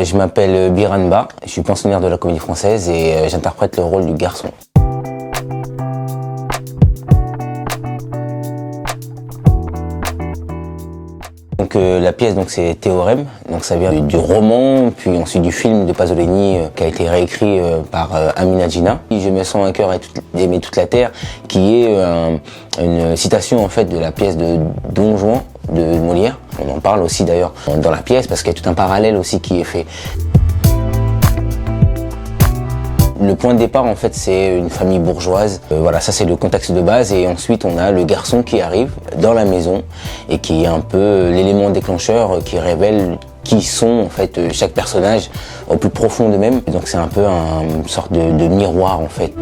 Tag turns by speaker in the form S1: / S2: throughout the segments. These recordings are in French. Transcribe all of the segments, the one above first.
S1: Je m'appelle Biran Ba, je suis pensionnaire de la Comédie Française et j'interprète le rôle du garçon. Donc la pièce c'est Théorème, donc ça vient du roman puis ensuite du film de Pasolini qui a été réécrit par Amina Gina. Je me sens un cœur d'aimer toute la terre, qui est une citation en fait de la pièce de Don Juan de Molière. On en parle aussi d'ailleurs dans la pièce parce qu'il y a tout un parallèle aussi qui est fait. Le point de départ en fait c'est une famille bourgeoise, voilà, ça c'est le contexte de base, et ensuite on a le garçon qui arrive dans la maison et qui est un peu l'élément déclencheur qui révèle qui sont en fait chaque personnage au plus profond d'eux-mêmes. Donc c'est un peu une sorte de miroir en fait.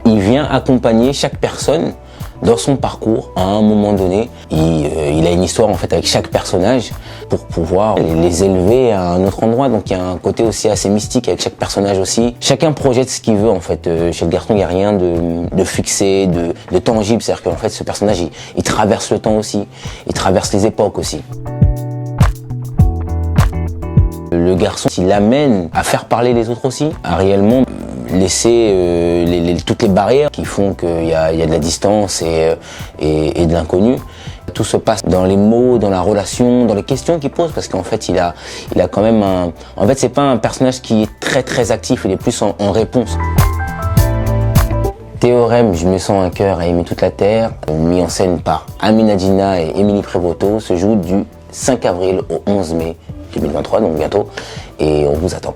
S1: Il vient accompagner chaque personne dans son parcours à un moment donné. Il a une histoire en fait avec chaque personnage pour pouvoir les élever à un autre endroit. Donc il y a un côté aussi assez mystique avec chaque personnage aussi. Chacun projette ce qu'il veut en fait. Chez le garçon, il n'y a rien de fixé, de tangible. C'est-à-dire qu'en fait ce personnage il traverse le temps aussi, il traverse les époques aussi. Le garçon, il l'amène à faire parler les autres aussi, à réellement laisser toutes les barrières qui font qu'il y a de la distance et de l'inconnu. Tout se passe dans les mots, dans la relation, dans les questions qu'il pose, parce qu'en fait il a quand même en fait c'est pas un personnage qui est très actif, il est plus en réponse. Théorème, je me sens un cœur à aimer toute la terre, mis en scène par Amina Gina et Émilie Prévoto, se joue du 5 avril au 11 mai 2023, donc bientôt, et on vous attend.